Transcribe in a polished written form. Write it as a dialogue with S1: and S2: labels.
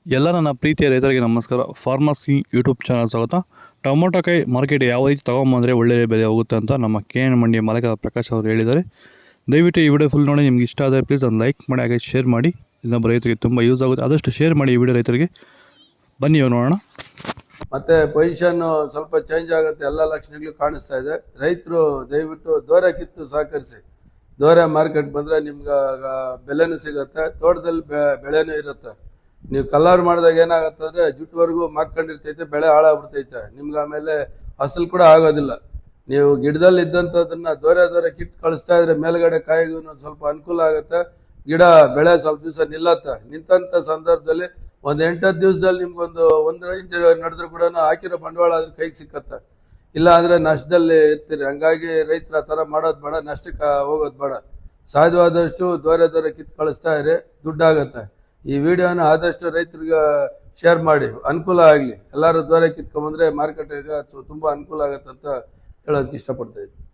S1: ಎಲ್ಲ ನನ್ನ ಪ್ರೀತಿಯ ರೈತರಿಗೆ ನಮಸ್ಕಾರ. ಫಾರ್ಮರ್ಸ್ ಕಿಂಗ್ ಯೂಟ್ಯೂಬ್ ಚಾನಲ್ ಸ್ವಾಗತ. ಟೊಮೊಟೊಕಾಯಿ ಮಾರ್ಕೆಟ್ ಯಾವ ರೀತಿ ತೊಗೊಂಬಂದರೆ ಒಳ್ಳೆಯ ಬೆಲೆ ಹೋಗುತ್ತೆ ಅಂತ ನಮ್ಮ KN ಮಂಡಿ ಮಾಲಕ ಪ್ರಕಾಶ್ ಅವರು ಹೇಳಿದ್ದಾರೆ. ದಯವಿಟ್ಟು ಈ ವಿಡಿಯೋ ಫುಲ್ ನೋಡಿ. ನಿಮ್ಗೆ ಇಷ್ಟ ಆದರೆ ಪ್ಲೀಸ್ ಒಂದು ಲೈಕ್ ಮಾಡಿ, ಹಾಗೆ ಶೇರ್ ಮಾಡಿ. ಇನ್ನೊಬ್ಬ ರೈತರಿಗೆ ತುಂಬ ಯೂಸ್ ಆಗುತ್ತೆ. ಆದಷ್ಟು ಶೇರ್ ಮಾಡಿ ಈ ವಿಡಿಯೋ ರೈತರಿಗೆ. ಬನ್ನಿ ಇವಾಗ ನೋಡೋಣ.
S2: ಮತ್ತೆ ಪೊಸಿಷನ್ ಸ್ವಲ್ಪ ಚೇಂಜ್ ಆಗುತ್ತೆ, ಎಲ್ಲ ಲಕ್ಷಣಗಳು ಕಾಣಿಸ್ತಾ ಇದೆ. ರೈತರು ದಯವಿಟ್ಟು ದೋರೆ ಕಿತ್ತು ಸಹಕರಿಸಿ. ದೋರೆ ಮಾರ್ಕೆಟ್ ಬಂದರೆ ನಿಮ್ಗೆ ಬೆಲೆನೂ ಸಿಗುತ್ತೆ, ತೋಟದಲ್ಲಿ ಬೆಳೆನೂ ಇರುತ್ತೆ. ನೀವು ಕಲ್ಲರ್ ಮಾಡಿದಾಗ ಏನಾಗುತ್ತೆ ಅಂದರೆ ಜುಟ್ಟುವರೆಗೂ ಮಾರ್ಕೊಂಡಿರ್ತೈತೆ, ಬೆಳೆ ಹಾಳಾಗ್ಬಿಡ್ತೈತೆ. ನಿಮ್ಗೆ ಆಮೇಲೆ ಅಸಲು ಕೂಡ ಆಗೋದಿಲ್ಲ. ನೀವು ಗಿಡದಲ್ಲಿ ಇದ್ದಂಥದನ್ನ ದೋರೆ ಕಿತ್ತು ಕಳಿಸ್ತಾ ಇದ್ರೆ ಮೇಲ್ಗಡೆ ಕಾಯಿಗೂ ಸ್ವಲ್ಪ ಅನುಕೂಲ ಆಗುತ್ತೆ. ಗಿಡ ಬೆಳೆ ಸ್ವಲ್ಪ ದಿವಸ ನಿಲ್ಲತ್ತೆ. ನಿಂತ ಸಂದರ್ಭದಲ್ಲಿ ಒಂದು 8-10 ದಿವಸದಲ್ಲಿ ನಿಮ್ಗೊಂದು 1 ಇಂಚ್ ನಡೆದ್ರು ಕೂಡ ಹಾಕಿರೋ ಬಂಡವಾಳ ಅದ್ರ ಕೈಗೆ ಸಿಕ್ಕತ್ತೆ. ಇಲ್ಲ ಅಂದರೆ ನಷ್ಟದಲ್ಲಿ ಇರ್ತೀರಿ. ಹಂಗಾಗಿ ರೈತರು ಆ ಥರ ಮಾಡೋದು ಬೇಡ, ನಷ್ಟಕ್ಕೆ ಹೋಗೋದು ಬೇಡ. ಸಾಧ್ಯವಾದಷ್ಟು ದೋರೆ ಕಿತ್ತು ಕಳಿಸ್ತಾ ಇರಿ, ದುಡ್ಡಾಗತ್ತೆ. ಈ ವಿಡಿಯೋನ ಆದಷ್ಟು ರೈತರಿಗೆ ಶೇರ್ ಮಾಡಿ, ಅನುಕೂಲ ಆಗಲಿ. ಎಲ್ಲರೂ ದೋರೆ ಕಿತ್ಕೊಂಬಂದ್ರೆ ಮಾರ್ಕೆಟಿಗೆ ತುಂಬ ಅನುಕೂಲ ಆಗತ್ತೆ ಅಂತ ಹೇಳೋದಕ್ಕೆ ಇಷ್ಟಪಡ್ತಾ ಇದ್ದೀನಿ.